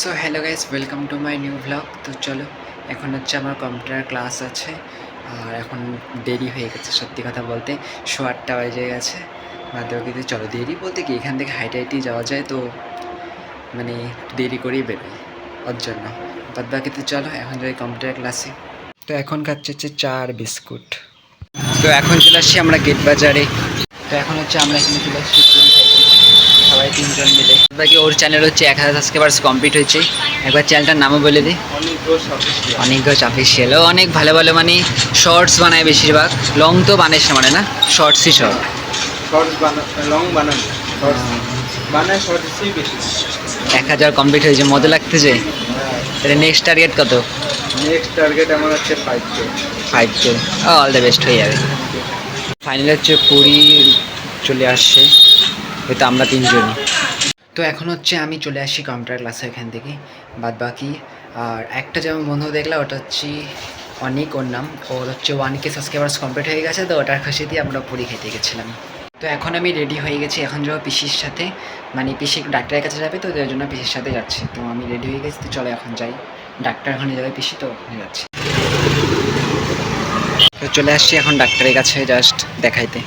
So hello guys, welcome to my new blog. তো চলো, এখন হচ্ছে আমার কম্পিউটার ক্লাস আছে। আর এখন দেরি হয়ে গেছে, সত্যি কথা বলতে 8:30 বেজে গেছে। কিন্তু চলো, দেরি বলতে কি, এখান থেকে হাইটে হাইটেই যাওয়া যায়, তো মানে দেরি করেই বেরোই ওর জন্য। বাকিতে চলো এখন যাই কম্পিউটার ক্লাসে। তো এখন খাচ্ছে হচ্ছে চা আর বিস্কুট। তো এখন চলে আসছি আমরা গেট বাজারে। তো এখন হচ্ছে আমরা এখানে চলে আসছি সবাই 3জন মিলে। বাকি ওর চ্যানেল হচ্ছে 1000 সাবস্ক্রাইবার্স কমপ্লিট হয়েছে। একবার চ্যানেলটার নামও বলে দিই। অনেক ঘোষ অফিসিয়াল। ও অনেক ভালো ভালো মানে শর্টস বানায় বেশিরভাগ, লং তো বানাইছে মানে না, শর্টসই সব। লং বানান বানায় শর্টসই বেশি। 1000 কমপ্লিট হয়েছে, মজা লাগতেছে। তাহলে নেক্সট টার্গেট কত? নেক্সট টার্গেট আমার হচ্ছে 5K। 5K। All the best, হয়ে যাবে। ফাইনাল হচ্ছে পুরী চলে আসছে, হয়তো আমরা 3জনই। তো এখন হচ্ছে আমি চলে আসি কম্পিউটার ক্লাসে এখান থেকে, বাদ বাকি। আর একটা যেমন বন্ধু দেখলাম, ওটা হচ্ছে অনেক, ওর নাম, ওর হচ্ছে 1K সাবস্ক্রাইবার্স কমপ্লিট হয়ে গেছে, তো ওটার খুশি দিয়ে আমরা পুরী খেতে গেছিলাম। তো এখন আমি রেডি হয়ে গেছি, এখন যাবো পিসির সাথে, মানে পিসি ডাক্তারের কাছে যাবে, তো ওই জন্য পিসির সাথে যাচ্ছি। তো আমি রেডি হয়ে গেছি, তো চলো এখন যাই। ডাক্তার ওখানে যাবে পিসি, তো ওখানে যাচ্ছি। তো চলে আসছি এখন ডাক্তারের কাছে জাস্ট দেখাইতে।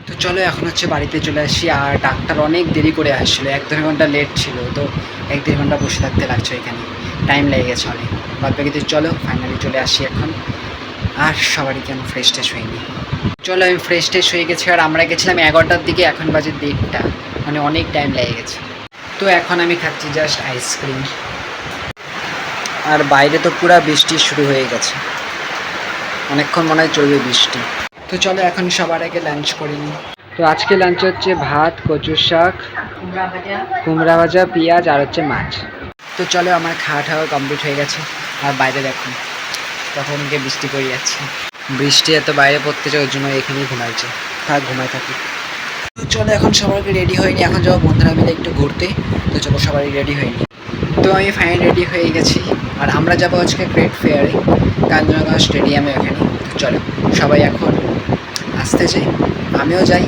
তো চলো এখন হচ্ছে বাড়িতে চলে আসি। আর ডাক্তার অনেক দেরি করে আসছিলো, 1-1.5 ঘন্টা লেট ছিল, তো 1-1.5 ঘন্টা বসে থাকতে লাগছে এখানে, টাইম লেগে গেছে অনেক। বাকিতে চলো ফাইনালি চলে আসি এখন। আর সবারই কেন ফ্রেশ ট্রেশ হয়নি। চলো আমি ফ্রেশ ট্রেশ হয়ে গেছি, আর আমরা গেছিলাম 11টার দিকে, এখন বাজে 1:30, মানে অনেক টাইম লেগে গেছে। তো এখন আমি খাচ্ছি জাস্ট আইসক্রিম। আর বাইরে তো পুরো বৃষ্টি শুরু হয়ে গেছে, অনেকক্ষণ মনে হয় চলবে বৃষ্টি। তো চলো এখন সবার আগে লাঞ্চ করে নিই। তো আজকে লাঞ্চ হচ্ছে ভাত, কচুর শাক, কুমড়া ভাজা, পেঁয়াজ, আর হচ্ছে মাছ। তো চলো, আমার খাওয়া টাওয়া কমপ্লিট হয়ে গেছে। আর বাইরে দেখো তখন গিয়ে বৃষ্টি পড়ে যাচ্ছে, বৃষ্টি এত বাইরে পড়তেছে, ওর জন্য এখানেই ঘুমাইছে, ঘুমাই থাকি। তো চলো এখন সবাইকে রেডি হয়নি, এখন যাবো বন্ধুরা মিলে একটু ঘুরতে। তো চলো সবাই রেডি হয়নি। তো আমি ফাইনাল রেডি হয়ে গেছি, আর আমরা যাবো আজকে ট্রেড ফেয়ারে, কাঞ্চনজঙ্ঘা স্টেডিয়ামে ওখানে। তো চলো সবাই এখন আসতে চাই, আমিও যাই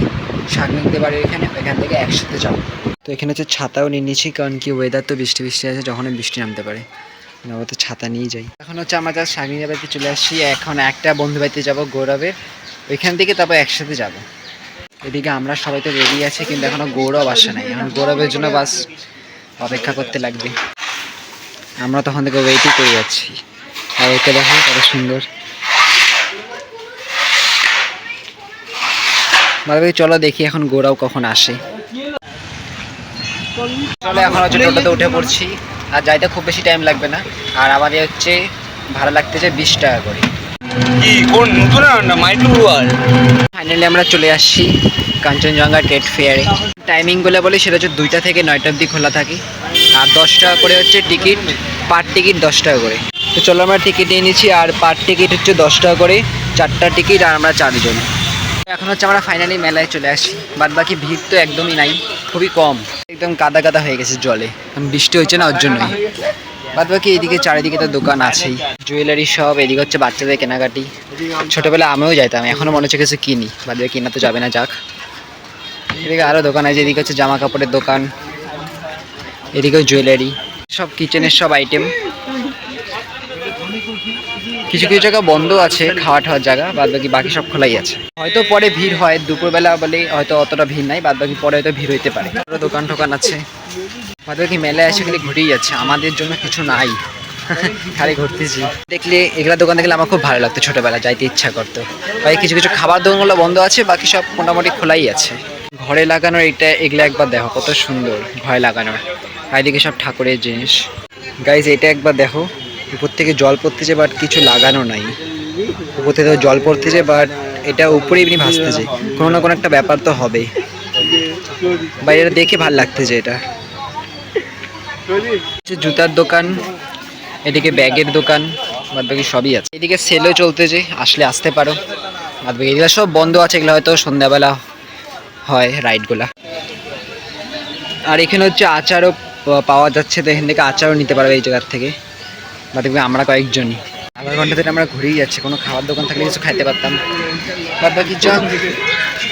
শাগনিকদের বাড়ির এখানে, ওইখান থেকে একসাথে যাবো। তো এখানে হচ্ছে ছাতাও নিয়ে নিয়েছি, কারণ কি ওয়েদার তো বৃষ্টি বৃষ্টি আছে, যখন বৃষ্টি নামতে পারে, আমরা তো ছাতা নিয়ে যাই। এখন হচ্ছে আমরা যা শাগনিকের বাড়িতে চলে আসছি, এখন একটা বন্ধু বাড়িতে যাবো গৌরবের, ওইখান থেকে তারপর একসাথে যাব। এদিকে আমরা সবাই তো রেডি আছি, কিন্তু এখনো গৌরব আসে নাই, এখন গৌরবের জন্য বাস অপেক্ষা করতে লাগবে। আমরা তখন থেকে ওয়েটই করে যাচ্ছি। আর ওকে দেখো কত সুন্দর। চলো দেখি এখন গৌরব কখন আসে। চলো এখন হচ্ছে টোটোতে উঠে পড়ছি, আর যাইতে খুব বেশি টাইম লাগবে না। আর আমাদের হচ্ছে ভাড়া লাগতেছে 20 টাকা করে। ফাইনালি আমরা চলে আসছি কাঞ্চনজঙ্ঘা ট্রেড ফেয়ারে। টাইমিংগুলো বলি, সেটা হচ্ছে 2টা থেকে 9টা অবধি খোলা থাকে। আর 10 টাকা করে হচ্ছে টিকিট, পার টিকিট 10 টাকা করে। তো চলো আমরা টিকিট নিয়ে নিচ্ছি, আর পার টিকিট হচ্ছে 10 টাকা করে, 4টা টিকিট, আর আমরা 4জন। এখন হচ্ছে আমরা ফাইনালি মেলায় চলে আসি, বাদ বাকি ভিড় তো একদমই নাই, খুবই কম, একদম কাদা কাদা হয়ে গেছে জলে, বৃষ্টি হচ্ছে না ওর জন্যই। বাদ বাকি এদিকে চারিদিকে তো দোকান আছেই, জুয়েলারি সব, এদিকে হচ্ছে বাচ্চাদের কেনাকাটি। ছোটোবেলা আমিও যাইতাম, এখনও মনে হচ্ছে কিছু কিনি, বাদ বাকি কিনা তো যাবে না, যাক। এদিকে আরও দোকান আছে, এদিকে হচ্ছে জামা কাপড়ের দোকান, এদিকেও জুয়েলারি, সব কিচেনের সব আইটেম। কিছু কিছু জায়গা বন্ধ আছে খাওয়া ঠাওয়ার জায়গা, বাদ বাকি সব খোলাই আছে। হয়তো পরে ভিড় হয়, দুপুরবেলা বলে হয়তো অতটা ভিড় নাই, বাদ বাকি পরে হয়তো ভিড় হইতে পারে। দোকান টোকান আছে, বাদ বাকি মেলায় এসে খালি ঘুরেই যাচ্ছে, আমাদের জন্য কিছু নাই, খালি ঘুরতেছি। দেখলে এগুলা দোকান দেখলে আমার খুব ভালো লাগতো, ছোটোবেলা যাইতে ইচ্ছা করতো। ভাই কিছু কিছু খাবার দোকানগুলো বন্ধ আছে, বাকি সব মোটামুটি খোলাই আছে। ঘরে লাগানোর এগুলো একবার দেখো কত সুন্দর, ঘরে লাগানোর। এদিকে সব ঠাকুরের জিনিস। গাইজ এটা একবার দেখো, উপর থেকে জল পড়তেছে, বাট কিছু লাগানো নাই। উপর থেকে জল পড়তেছে, বাট এটা উপরে এমনি ভাসতেছে, কোনো না কোনো একটা ব্যাপার তো হবে। বাইরে দেখে ভালো লাগতেছে এটা। জুতার দোকান, এদিকে ব্যাগের দোকান, বাদ বাকি সবই আছে। এদিকে সেলও চলতেছে, আসলে আসতে পারো। বাদ বাকি এগুলো সব বন্ধ আছে, এগুলো হয়তো সন্ধ্যাবেলা হয় রাইডগুলা। আর এখানে হচ্ছে আচারও পাওয়া যাচ্ছে, তো এখান থেকে আচারও নিতে পারবে এই জায়গার থেকে। বা দেখবে আমরা কয়েকজনই, আধা ঘন্টা ধরে আমরা ঘুরেই যাচ্ছি, কোনো খাবার দোকান থাকলে কিছু খাইতে পারতাম, বাদ বাকি যাক,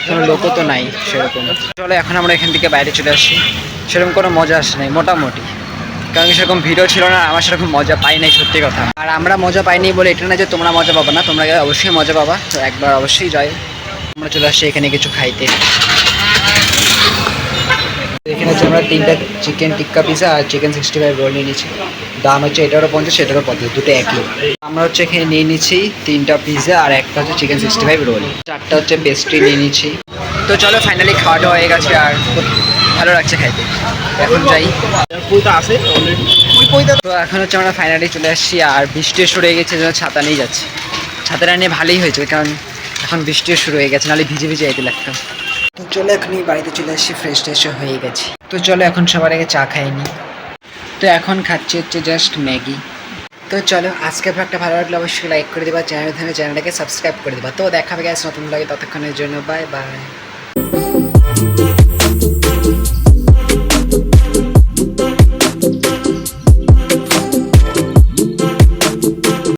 কোনো লোকও তো নাই সেরকম। চলো এখন আমরা এখান থেকে বাইরে চলে আসি, সেরকম কোনো মজা আসে নাই মোটামুটি। কারণ সেরকম ভিডিও ছিল না, আমার সেরকম মজা পাই নাই সত্যি কথা। আর আমরা মজা পাইনি বলে এটা না যে তোমরা মজা পাবা না, তোমরা অবশ্যই মজা পাবা। তো একবার অবশ্যই যাই, আমরা চলে আসছি এখানে কিছু খাইতে। এখানে হচ্ছে আমরা 3টা চিকেন টিক্কা পিজা আর চিকেন 65 রোল নিয়ে নিচ্ছি। দাম হচ্ছে এটারও 50, সেটারও 50, দুটো একই। আমরা হচ্ছে এখানে নিয়ে নিচ্ছি 3টা পিজা আর একটা হচ্ছে চিকেন 65 রোল, 4টা হচ্ছে পেস্ট্রি নিয়ে নিচ্ছি। তো চলো ফাইনালি খাওয়াটা হয়ে গেছে আর খুব ভালো লাগছে খাইতে। এখন যাই, পুইটা আছে অলরেডি। তো এখন হচ্ছে আমরা ফাইনালি চলে আসছি আর বৃষ্টিও শুরু হয়ে গেছে, জন্য ছাতা নিয়ে যাচ্ছি। ছাতাটা নিয়ে ভালোই হয়েছে, কারণ এখন বৃষ্টিও শুরু হয়ে গেছে, নাহলে ভিজে ভিজে যেতে লাগতাম। তো চলো এখনই বাড়িতে চলে আসছি, ফ্রেশ ট্রেশও হয়ে গেছি। তো চলো এখন সবার আগে চা খাইনি, তো এখন খাচ্ছি হচ্ছে জাস্ট ম্যাগি। তো চলো আজকে একটা ভালো লাগলে অবশ্যই লাইক করে দেবা, চ্যানেলটাকে সাবস্ক্রাইব করে দেবা। তো দেখা হবে গ্যাস নতুন লাগে, ততক্ষণের জন্য বাই বাই।